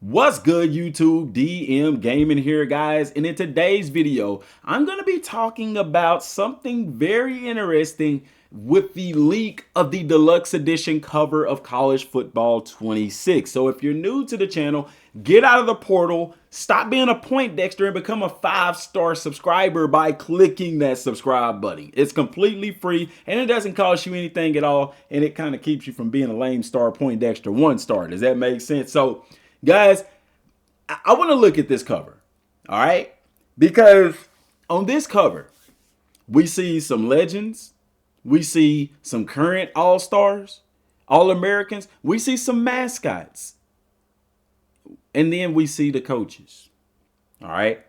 What's good, YouTube? DM Gaming here, guys. And in today's video, I'm going to be talking about something very interesting with the leak of the deluxe edition cover of College Football 26. So if you're new to the channel, get out of the portal, stop being a Poindexter, and become a 5-star subscriber by clicking that subscribe button. It's completely free and it doesn't cost you anything at all. And it kind of keeps you from being a lame star Poindexter 1-star. Does that make sense? So guys, I want to look at this cover, all right? Because on this cover, we see some legends, we see some current all-stars, all-Americans, we see some mascots, and then we see the coaches, all right?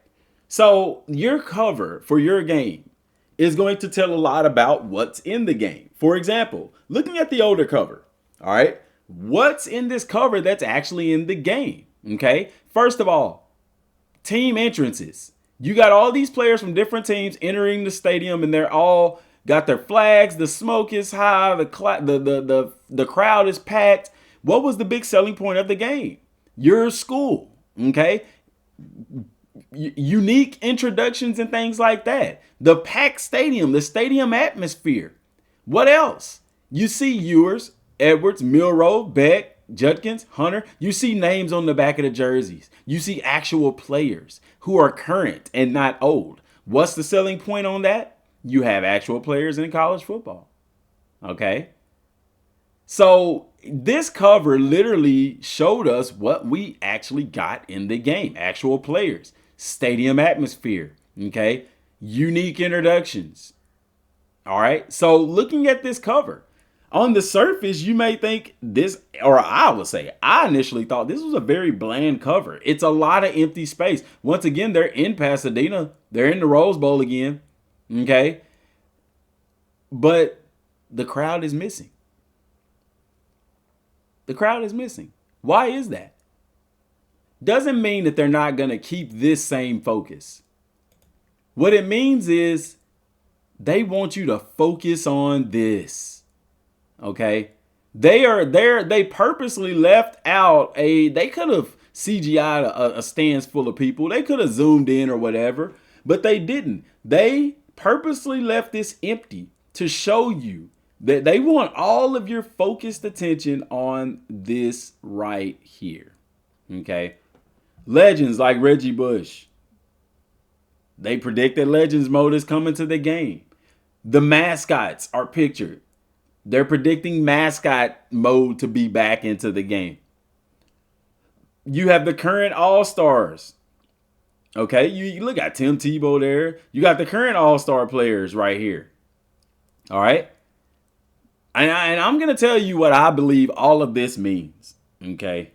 So your cover for your game is going to tell a lot about what's in the game. For example, looking at the older cover, all right? What's in this cover that's actually in the game? Okay, first of all, team entrances. You got all these players from different teams entering the stadium, and they're all got their flags. The smoke is high. The crowd is packed. What was the big selling point of the game? Your school. Okay, unique introductions and things like that. The packed stadium, the stadium atmosphere. What else? You see Ewers, Edwards, Milroe, Beck, Judkins, Hunter. You see names on the back of the jerseys. You see actual players who are current and not old. What's the selling point on that? You have actual players in college football. Okay. So this cover literally showed us what we actually got in the game. Actual players, stadium atmosphere. Okay. Unique introductions. All right. So looking at this cover, on the surface, you may think this, or I would say, I initially thought this was a very bland cover. It's a lot of empty space. Once again, they're in Pasadena. They're in the Rose Bowl again. Okay. But the crowd is missing. The crowd is missing. Why is that? Doesn't mean that they're not going to keep this same focus. What it means is they want you to focus on this. Okay, they purposely left out they could have CGI'd a stands full of people. They could have zoomed in or whatever, but they didn't. They purposely left this empty to show you that they want all of your focused attention on this right here. Okay, legends like Reggie Bush. They predict that Legends mode is coming to the game. The mascots are pictured. They're predicting mascot mode to be back into the game. You have the current all-stars. Okay, you look at Tim Tebow there. You got the current all-star players right here. All right. And I'm going to tell you what I believe all of this means. Okay.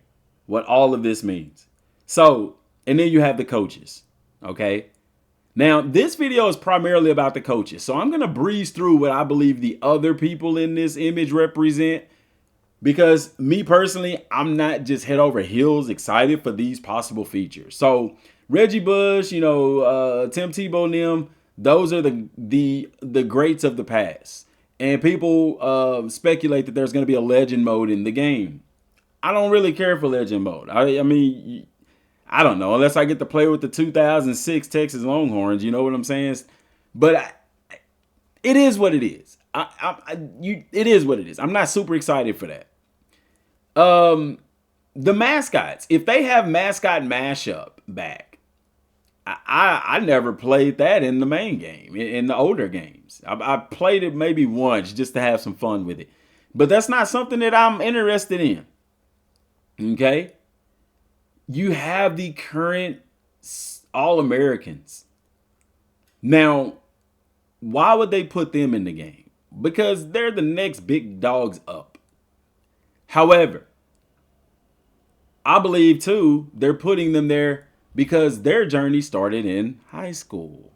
What all of this means. So, and then you have the coaches. Okay. Now, this video is primarily about the coaches, so I'm going to breeze through what I believe the other people in this image represent, because me personally, I'm not just head over heels excited for these possible features. So Reggie Bush, Tim Tebow, them, those are the greats of the past. And people speculate that there's going to be a legend mode in the game. I don't really care for legend mode. I mean, I don't know, unless I get to play with the 2006 Texas Longhorns, you know what I'm saying? But it is what it is. It is what it is. I'm not super excited for that. The mascots, if they have mascot mashup back, I never played that in the main game, in the older games. I played it maybe once just to have some fun with it. But that's not something that I'm interested in. Okay? You have the current All-Americans. Now, why would they put them in the game? Because they're the next big dogs up. However, I believe, too, they're putting them there because their journey started in high school.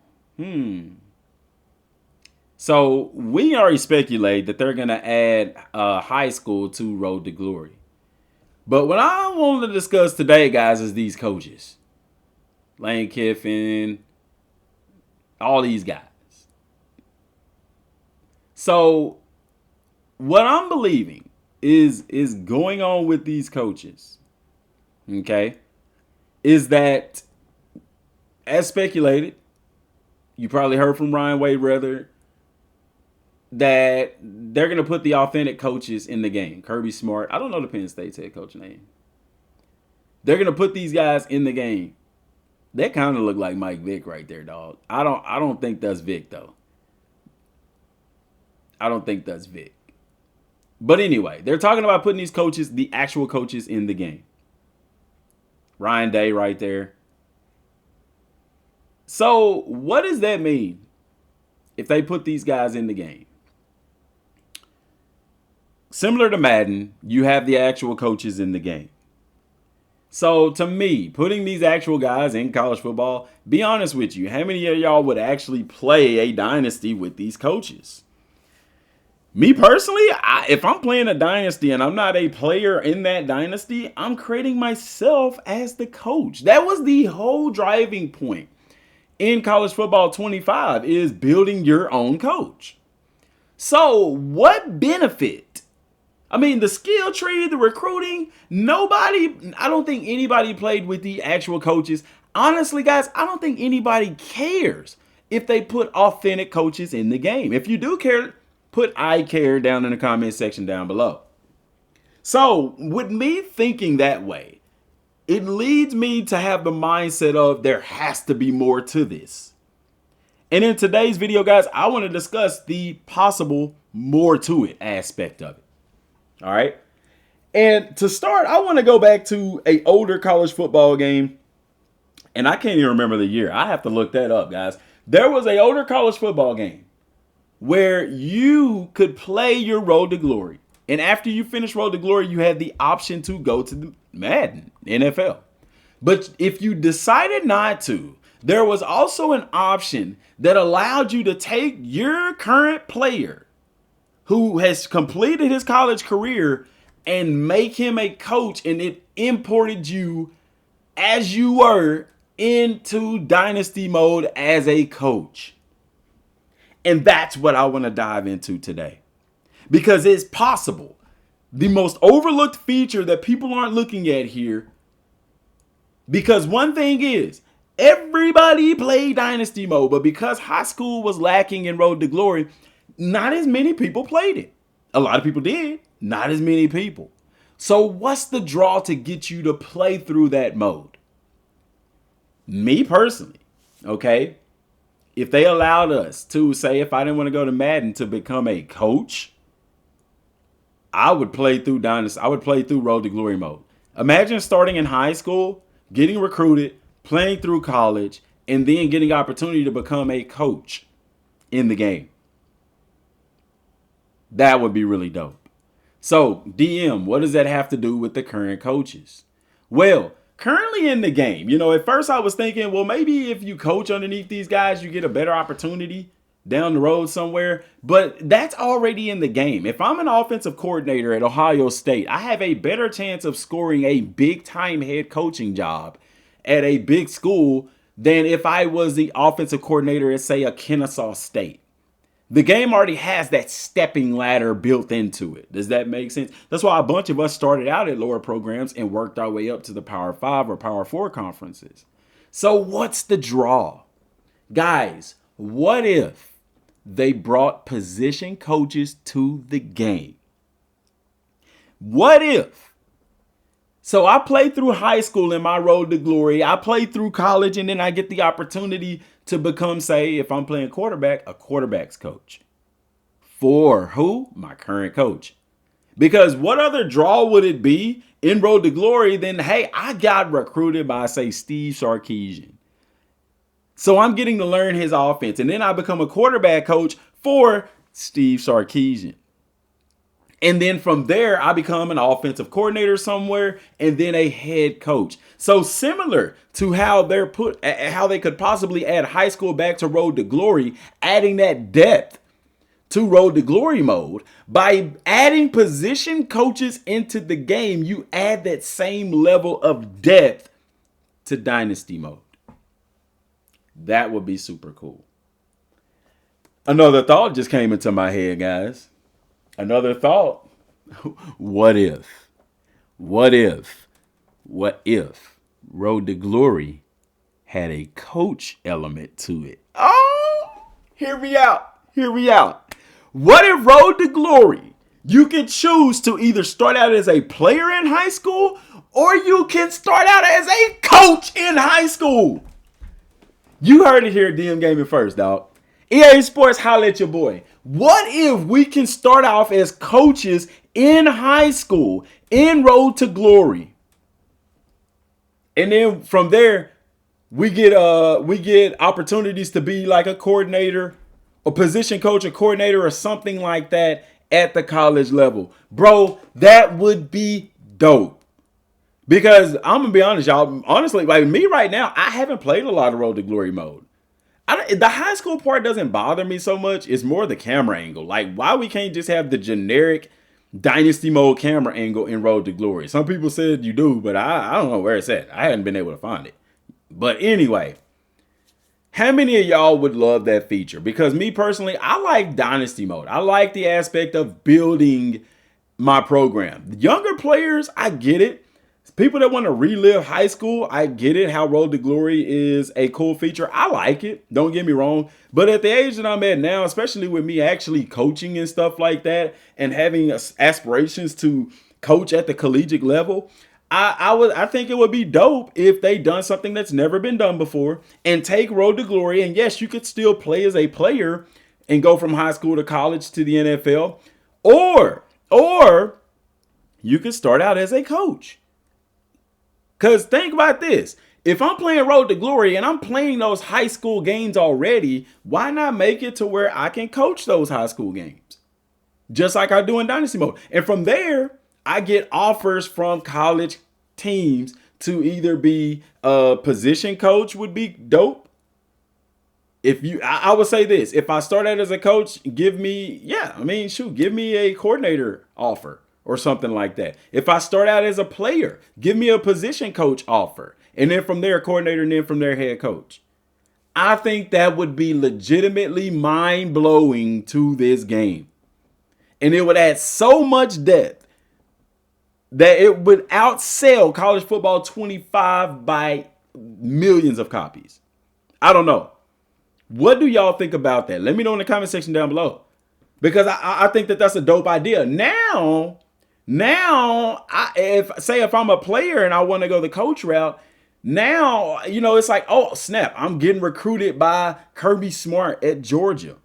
So we already speculate that they're going to add high school to Road to Glory. But what I want to discuss today, guys, is these coaches. Lane Kiffin, all these guys. So what I'm believing is going on with these coaches. Okay? is that, as speculated, you probably heard from Ryan Wade that they're going to put the authentic coaches in the game. Kirby Smart. I don't know the Penn State's head coach name. They're going to put these guys in the game. They kind of look like Mike Vick right there, dog. I don't think that's Vick, though. I don't think that's Vic. But anyway, they're talking about putting these coaches, the actual coaches, in the game. Ryan Day right there. So what does that mean if they put these guys in the game? Similar to Madden, you have the actual coaches in the game. So to me, putting these actual guys in college football, be honest with you, how many of y'all would actually play a dynasty with these coaches? Me personally, if I'm playing a dynasty and I'm not a player in that dynasty, I'm creating myself as the coach. That was the whole driving point in College Football 25 is building your own coach. So what benefit? I mean, the skill tree, the recruiting, I don't think anybody played with the actual coaches. Honestly, guys, I don't think anybody cares if they put authentic coaches in the game. If you do care, put I care down in the comment section down below. So with me thinking that way, it leads me to have the mindset of there has to be more to this. And in today's video, guys, I want to discuss the possible more to it aspect of it. All right. And to start, I want to go back to an older college football game. And I can't even remember the year. I have to look that up, guys. There was an older college football game where you could play your Road to Glory. And after you finish Road to Glory, you had the option to go to the Madden, NFL. But if you decided not to, there was also an option that allowed you to take your current player who has completed his college career and make him a coach, and it imported you as you were into dynasty mode as a coach. And that's what I want to dive into today, because it's possible. The most overlooked feature that people aren't looking at here, because one thing is everybody played dynasty mode, but because high school was lacking in Road to Glory, not as many people played it. A lot of people did, not as many people. So what's the draw to get you to play through that mode? Me personally, okay? If they allowed us to, say, if I didn't want to go to Madden to become a coach, I would play through Dynasty. I would play through Road to Glory mode. Imagine starting in high school, getting recruited, playing through college, and then getting opportunity to become a coach in the game. That would be really dope. So, DM, what does that have to do with the current coaches? Well, currently in the game, at first I was thinking, well, maybe if you coach underneath these guys, you get a better opportunity down the road somewhere. But that's already in the game. If I'm an offensive coordinator at Ohio State, I have a better chance of scoring a big-time head coaching job at a big school than if I was the offensive coordinator at, say, a Kennesaw State. The game already has that stepping ladder built into it. Does that make sense? That's why a bunch of us started out at lower programs and worked our way up to the Power 5 or Power 4 conferences. So what's the draw? Guys, what if they brought position coaches to the game? What if? So I played through high school in my Road to Glory. I played through college, and then I get the opportunity to become, say, if I'm playing quarterback, a quarterback's coach. For who? My current coach. Because what other draw would it be in Road to Glory than, hey, I got recruited by, say, Steve Sarkisian. So I'm getting to learn his offense. And then I become a quarterback coach for Steve Sarkisian. And then from there, I become an offensive coordinator somewhere and then a head coach. So similar to how they could possibly add high school back to Road to Glory, adding that depth to Road to Glory mode. By adding position coaches into the game, you add that same level of depth to Dynasty mode. That would be super cool. Another thought just came into my head, guys. Another thought. What if Road to Glory had a coach element to it. Oh, hear me out. Hear me out. What if Road to Glory, you can choose to either start out as a player in high school or you can start out as a coach in high school? You heard it here at DM Gaming first, dog. EA Sports, holla at your boy. What if we can start off as coaches in high school, in Road to Glory? And then from there, we get opportunities to be like a coordinator, a position coach, a coordinator, or something like that at the college level. Bro, that would be dope. Because I'm gonna be honest, y'all. Honestly, like me right now, I haven't played a lot of Road to Glory mode. The high school part doesn't bother me so much. It's more the camera angle. Like, why we can't just have the generic Dynasty mode camera angle in Road to Glory? Some people said you do, but I don't know where it's at. I hadn't been able to find it. But anyway, how many of y'all would love that feature? Because me personally, I like Dynasty mode. I like the aspect of building my program. Younger players, I get it. People that want to relive high school, I get it. How Road to Glory is a cool feature. I like it. Don't get me wrong. But at the age that I'm at now, especially with me actually coaching and stuff like that and having aspirations to coach at the collegiate level, I think it would be dope if they done something that's never been done before and take Road to Glory. And yes, you could still play as a player and go from high school to college to the NFL. Or you could start out as a coach. Because think about this. If I'm playing Road to Glory and I'm playing those high school games already, why not make it to where I can coach those high school games? Just like I do in Dynasty mode. And from there, I get offers from college teams to either be a position coach would be dope. I would say this. If I start out as a coach, give me a coordinator offer. Or something like that. If I start out as a player, give me a position coach offer. And then from there, coordinator, and then from there, head coach. I think that would be legitimately mind-blowing to this game. And it would add so much depth that it would outsell college football 25 by millions of copies. I don't know. What do y'all think about that? Let me know in the comment section down below. Because I think that that's a dope idea. Now, if I'm a player and I want to go the coach route, now, it's like, oh, snap, I'm getting recruited by Kirby Smart at Georgia.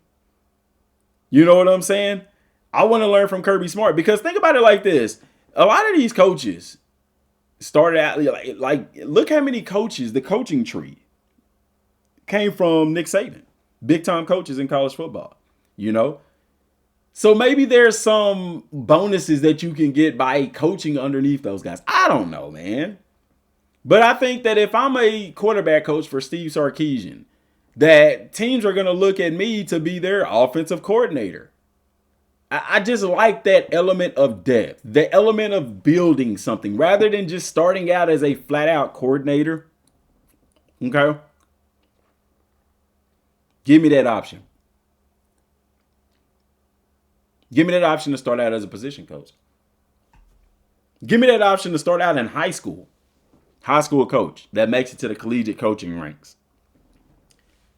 You know what I'm saying? I want to learn from Kirby Smart because think about it like this. A lot of these coaches started out like look how many coaches, the coaching tree came from Nick Saban, big time coaches in college football, So maybe there's some bonuses that you can get by coaching underneath those guys. I don't know, man. But I think that if I'm a quarterback coach for Steve Sarkisian, that teams are going to look at me to be their offensive coordinator. I just like that element of depth, the element of building something rather than just starting out as a flat out coordinator. Okay. Give me that option. Give me that option to start out as a position coach. Give me that option to start out in high school coach that makes it to the collegiate coaching ranks.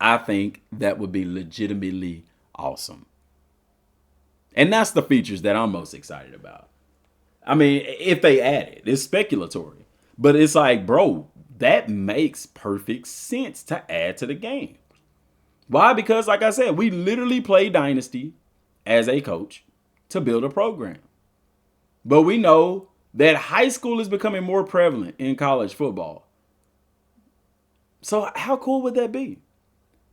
I think that would be legitimately awesome. And that's the features that I'm most excited about. I mean, if they add it, it's speculatory. But it's like, bro, that makes perfect sense to add to the game. Why? Because, like I said, we literally play Dynasty as a coach to build a program. But we know that high school is becoming more prevalent in college football. So how cool would that be?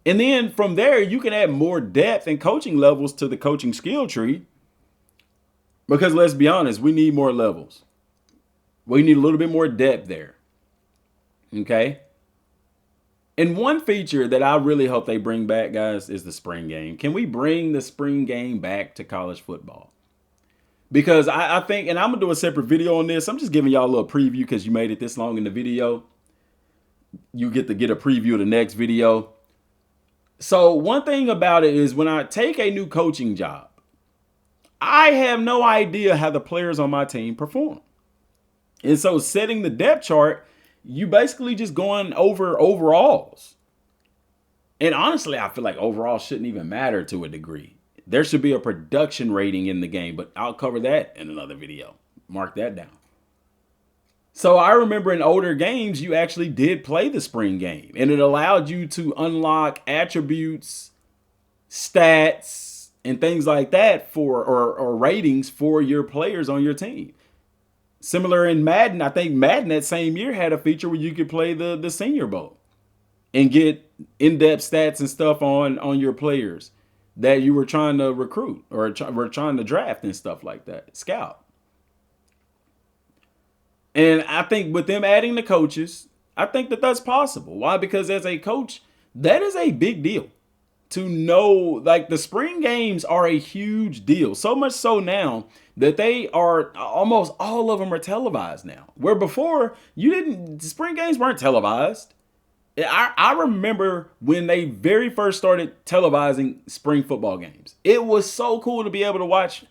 And then from there, you can add more depth and coaching levels to the coaching skill tree. Because let's be honest, we need more levels. We need a little bit more depth there. Okay? And one feature that I really hope they bring back, guys, is the spring game. Can we bring the spring game back to college football? Because I think, and I'm going to do a separate video on this. I'm just giving y'all a little preview because you made it this long in the video. You get to get a preview of the next video. So one thing about it is when I take a new coaching job, I have no idea how the players on my team perform. And so setting the depth chart you basically just going over overalls. And honestly, I feel like overall shouldn't even matter to a degree. There should be a production rating in the game, but I'll cover that in another video. Mark that down. So I remember in older games, you actually did play the spring game, and it allowed you to unlock attributes, stats, and things like that for or ratings for your players on your team. Similar in Madden, I think Madden that same year had a feature where you could play the Senior Bowl and get in-depth stats and stuff on your players that you were trying to recruit or were trying to draft and stuff like that. Scout. And I think with them adding the coaches, I think that that's possible. Why? Because as a coach, that is a big deal. To know, like, the spring games are a huge deal. So much so now that they are almost all of them are televised now. Where before, spring games weren't televised. I remember when they very first started televising spring football games. It was so cool to be able to watch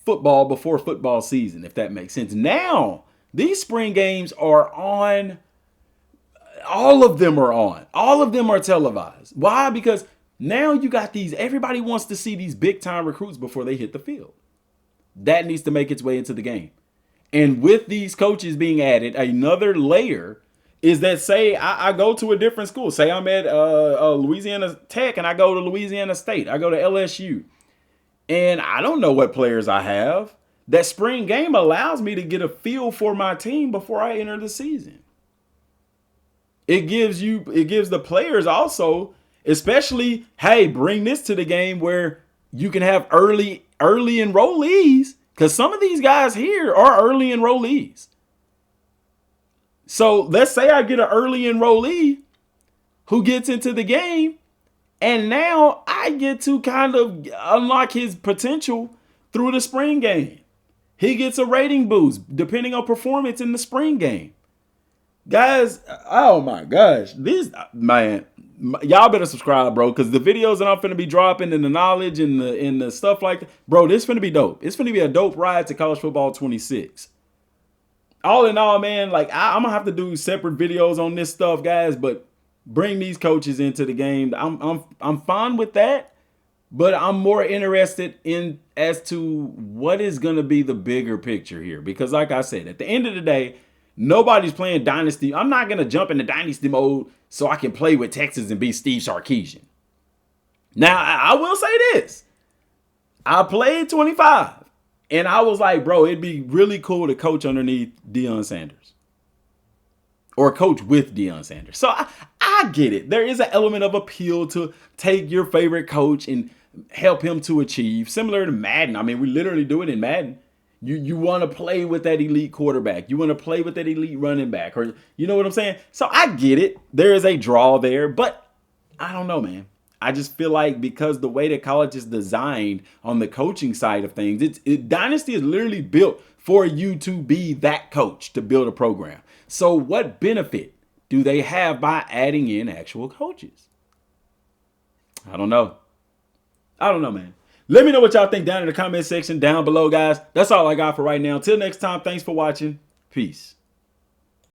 football before football season, if that makes sense. Now, these spring games are on. All of them are on. All of them are televised. Why? Because now you got everybody wants to see these big time recruits before they hit the field. That needs to make its way into the game. And with these coaches being added, another layer is that, say I go to a different school. Say I'm at Louisiana Tech and I go to Louisiana State. I go to LSU. And I don't know what players I have. That spring game allows me to get a feel for my team before I enter the season. It gives the players also, especially, hey, bring this to the game where you can have early enrollees, because some of these guys here are early enrollees. So let's say I get an early enrollee who gets into the game, and now I get to kind of unlock his potential through the spring game. He gets a rating boost depending on performance in the spring game. Guys, oh my gosh, y'all better subscribe, bro, because the videos that I'm finna be dropping and the knowledge and the stuff like that, bro, this finna be dope. It's finna be a dope ride to college football 26. All in all, man, like I'm gonna have to do separate videos on this stuff, guys, but bring these coaches into the game. I'm fine with that, but I'm more interested in as to what is gonna be the bigger picture here, because like I said, at the end of the day, nobody's playing Dynasty. I'm not going to jump into Dynasty mode so I can play with Texas and be Steve Sarkisian. Now, I will say this. I played 25, and I was like, bro, it'd be really cool to coach underneath Deion Sanders. Or coach with Deion Sanders. So I get it. There is an element of appeal to take your favorite coach and help him to achieve. Similar to Madden. I mean, we literally do it in Madden. You want to play with that elite quarterback. You want to play with that elite running back. Or you know what I'm saying? So I get it. There is a draw there. But I don't know, man. I just feel like because the way that college is designed on the coaching side of things, Dynasty is literally built for you to be that coach, to build a program. So what benefit do they have by adding in actual coaches? I don't know. Man. Let me know what y'all think down in the comment section down below, guys. That's all I got for right now. Till next time, thanks for watching. Peace.